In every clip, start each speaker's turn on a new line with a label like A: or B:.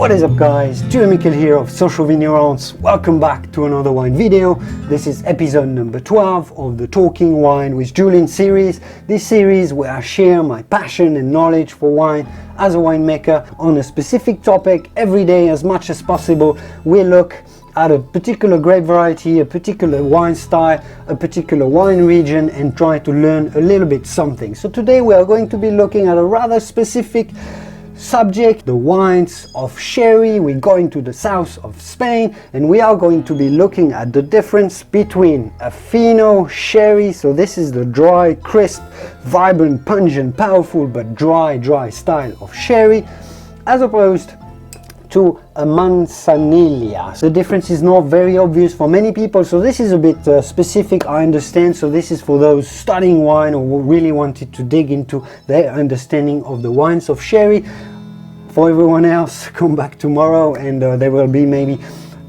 A: What is up guys, Julien here of Social Vignerons. Welcome back to another wine video. This is episode number 12 of the Talking Wine with Julien series. This series where I share my passion and knowledge for wine as a winemaker on a specific topic every day as much as possible. We look at a particular grape variety, a particular wine style, a particular wine region and try to learn a little bit something. So today we are going to be looking at a rather specific subject, the wines of sherry. We're going to the south of Spain and we are going to be looking at the difference between a Fino sherry, so this is the dry, crisp, vibrant, pungent, powerful but dry style of sherry, as opposed to a Manzanilla. The difference is not very obvious for many people, so this is a bit specific, I understand. So this is for those studying wine or who really wanted to dig into their understanding of the wines of sherry. For everyone else, come back tomorrow and there will be maybe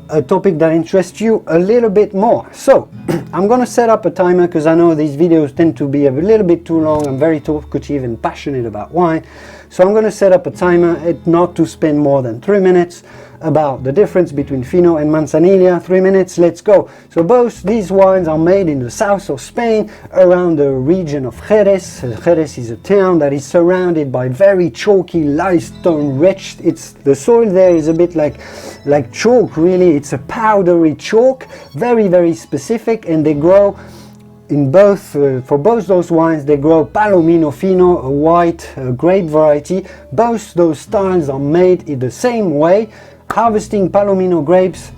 A: a topic that interests you a little bit more. So I'm gonna set up a timer because I know these videos tend to be a little bit too long. I'm very talkative and passionate about wine, so I'm going to set up a timer not to spend more than 3 minutes about the difference between Fino and Manzanilla. 3 minutes, let's go. So both these wines are made in the south of Spain around the region of Jerez. Jerez is a town that is surrounded by very chalky limestone rich. The soil there is a bit like chalk, really. It's a powdery chalk, very specific, and they grow in both, for both those wines, they grow Palomino Fino, a white grape variety. Both those styles are made in the same way, harvesting Palomino grapes,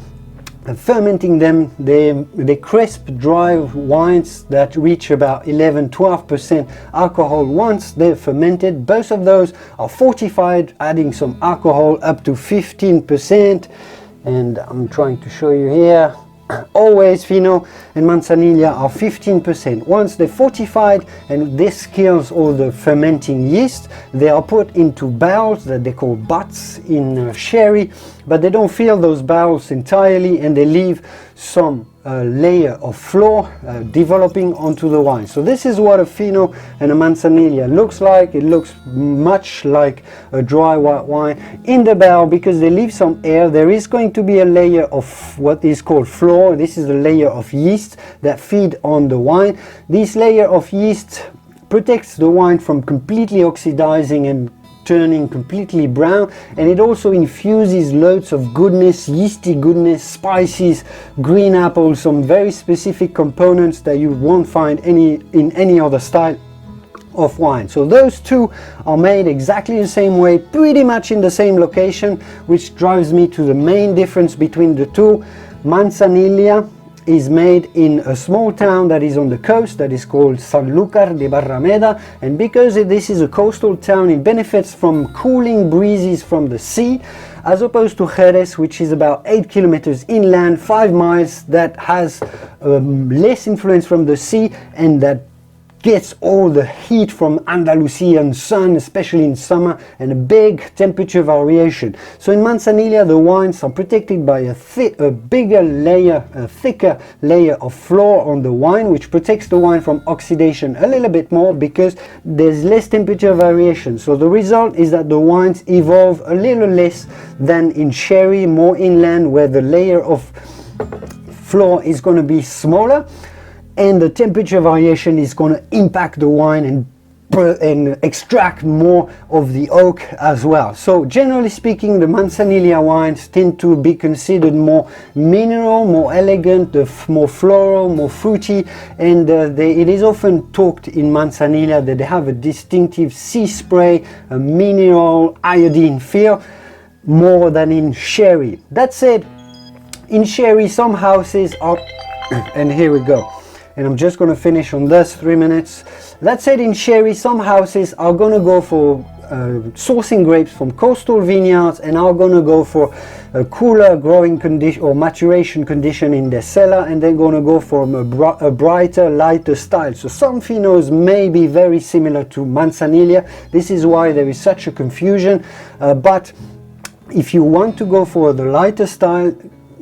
A: fermenting them. They crisp, dry wines that reach about 11-12% alcohol once they're fermented. Both of those are fortified, adding some alcohol up to 15%. And I'm trying to show you here. Always Fino and Manzanilla are 15%. Once they're fortified, and this kills all the fermenting yeast, they are put into barrels that they call butts in sherry, but they don't fill those barrels entirely and they leave some layer of floor developing onto the wine. So this is what a Fino and a Manzanilla looks like. It looks much like a dry white wine in the barrel because they leave some air. There is going to be a layer of what is called floor. This is a layer of yeast that feed on the wine. This layer of yeast protects the wine from completely oxidizing and turning completely brown, and it also infuses loads of goodness, yeasty goodness, spices, green apples, some very specific components that you won't find in any other style of wine. So those two are made exactly the same way, pretty much in the same location, which drives me to the main difference between the two. Manzanilla is made in a small town that is on the coast that is called Sanlucar de Barrameda, and because this is a coastal town, it benefits from cooling breezes from the sea, as opposed to Jerez, which is about 8 kilometers inland, 5 miles, that has less influence from the sea and that gets all the heat from Andalusian sun, especially in summer, and a big temperature variation. So in Manzanilla, the wines are protected by a bigger layer, a thicker layer of floor on the wine, which protects the wine from oxidation a little bit more because there's less temperature variation. So the result is that the wines evolve a little less than in sherry, more inland, where the layer of floor is going to be smaller, and the temperature variation is going to impact the wine and extract more of the oak as well. So generally speaking, the Manzanilla wines tend to be considered more mineral, more elegant, more floral, more fruity, and it is often talked in Manzanilla that they have a distinctive sea spray, a mineral iodine feel, more than in sherry. That said, in sherry some houses are and here we go, and I'm just going to finish on this 3 minutes. That said, in sherry, some houses are going to go for sourcing grapes from coastal vineyards and are going to go for a cooler growing condition or maturation condition in their cellar, and they're going to go for a brighter, lighter style. So some Finos may be very similar to Manzanilla. This is why there is such a confusion, but if you want to go for the lighter style,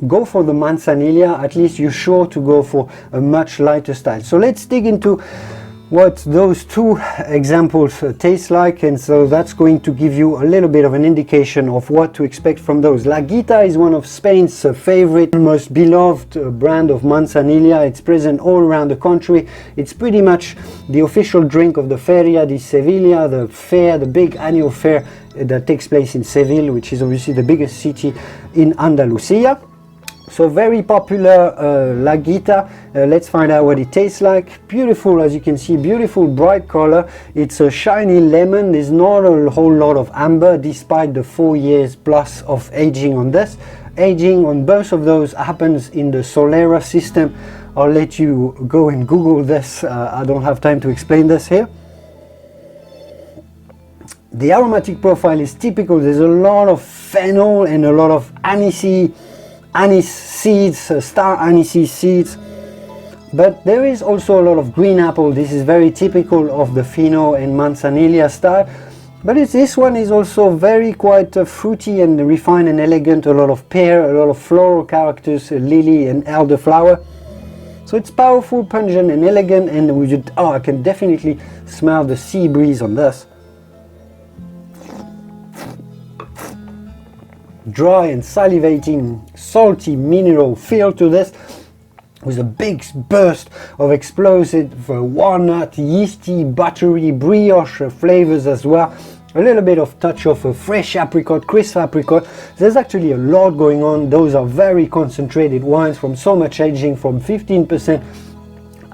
A: go for the Manzanilla. At least you're sure to go for a much lighter style. So let's dig into what those two examples taste like, and so that's going to give you a little bit of an indication of what to expect from those. La Guita is one of Spain's favorite, most beloved brand of Manzanilla. It's present all around the country. It's pretty much the official drink of the Feria de Sevilla, the fair, the big annual fair that takes place in Seville, which is obviously the biggest city in Andalucia. So very popular La Guita. Let's find out what it tastes like. Beautiful, as you can see, beautiful bright color. It's a shiny lemon. There's not a whole lot of amber despite the 4 years plus of aging on this. Aging on both of those happens in the Solera system. I'll let you go and Google this. I don't have time to explain this here. The aromatic profile is typical. There's a lot of fennel and a lot of anise seeds, star anise seeds, but there is also a lot of green apple. This is very typical of the Fino and Manzanilla style, but this one is also very quite fruity and refined and elegant. A lot of pear, a lot of floral characters, lily and elderflower. So it's powerful, pungent and elegant, and I can definitely smell the sea breeze on this. Dry and salivating, salty mineral feel to this, with a big burst of explosive walnut, yeasty, buttery, brioche flavors as well. A little bit of touch of a fresh apricot, crisp apricot. There's actually a lot going on. Those are very concentrated wines from so much aging, from 15%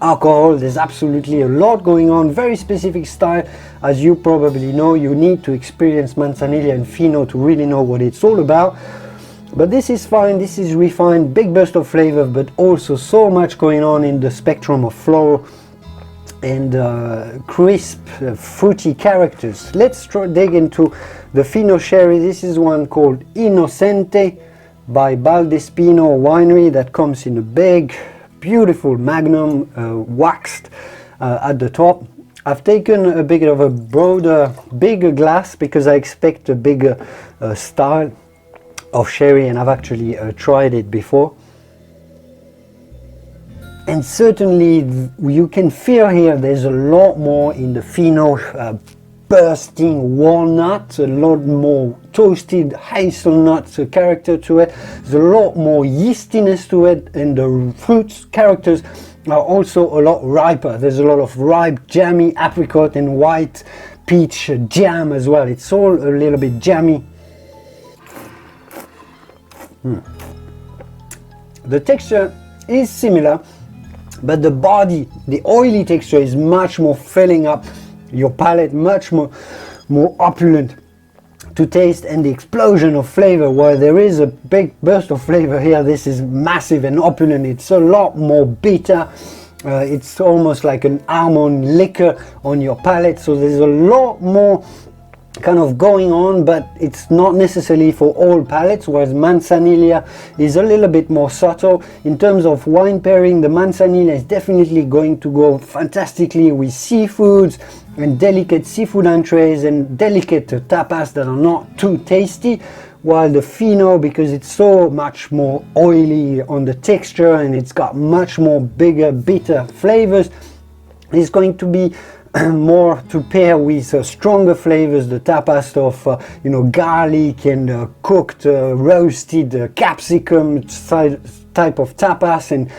A: alcohol. There's absolutely a lot going on. Very specific style. As you probably know, you need to experience Manzanilla and Fino to really know what it's all about. But this is fine, this is refined, big burst of flavor, but also so much going on in the spectrum of floral and crisp, fruity characters. Let's dig into the Fino sherry. This is one called Inocente by Valdespino winery that comes in a big, beautiful magnum, waxed at the top. I've taken a bit of a broader, bigger glass because I expect a bigger style of sherry, and I've actually tried it before. And certainly you can feel here there's a lot more in the Fino, bursting walnut, a lot more toasted hazelnut character to it. There's a lot more yeastiness to it, and the fruits characters are also a lot riper. There's a lot of ripe jammy apricot and white peach jam as well. It's all a little bit jammy. The texture is similar, but the body, the oily texture is much more filling up your palate, much more opulent to taste, and the explosion of flavor, while there is a big burst of flavor here, this is massive and opulent. It's a lot more bitter. It's almost like an almond liquor on your palate, so there's a lot more kind of going on, but it's not necessarily for all palates, whereas Manzanilla is a little bit more subtle. In terms of wine pairing, the Manzanilla is definitely going to go fantastically with seafoods and delicate seafood entrees and delicate tapas that are not too tasty, while the Fino, because it's so much more oily on the texture and it's got much more bigger bitter flavors, is going to be more to pair with stronger flavors, the tapas of garlic and cooked roasted capsicum type of tapas, and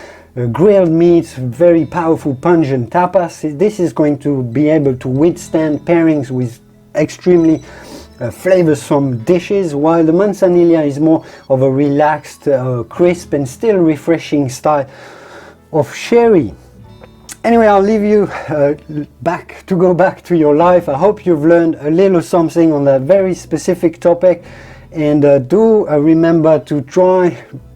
A: grilled meats, very powerful pungent tapas. This is going to be able to withstand pairings with extremely flavorsome dishes, while the Manzanilla is more of a relaxed, crisp and still refreshing style of sherry. Anyway, I'll leave you go back to your life. I hope you've learned a little something on that very specific topic, and do remember to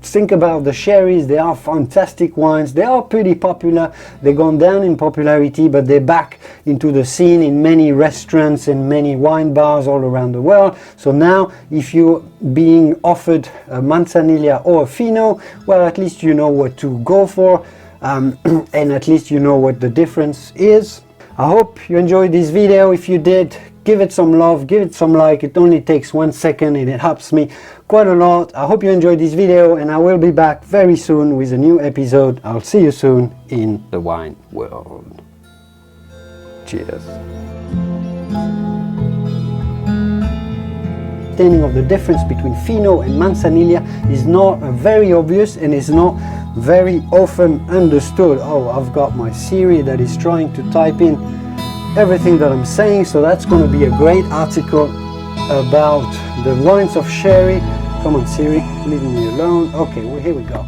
A: think about the sherries. They are fantastic wines. They are pretty popular. They've gone down in popularity, but they're back into the scene in many restaurants and many wine bars all around the world. So now, if you're being offered a Manzanilla or a Fino, well, at least you know what to go for. And at least you know what the difference is. I hope you enjoyed this video. If you did, give it some love, give it some like. It only takes 1 second and it helps me quite a lot. I hope you enjoyed this video, and I will be back very soon with a new episode. I'll see you soon in the wine world.
B: Cheers.
A: Understanding of the difference between Fino and Manzanilla is not very obvious and is not very often understood. Oh, I've got my Siri that is trying to type in everything that I'm saying, so that's going to be a great article about the wines of sherry. Come on Siri, leave me alone. Okay, well, here we go.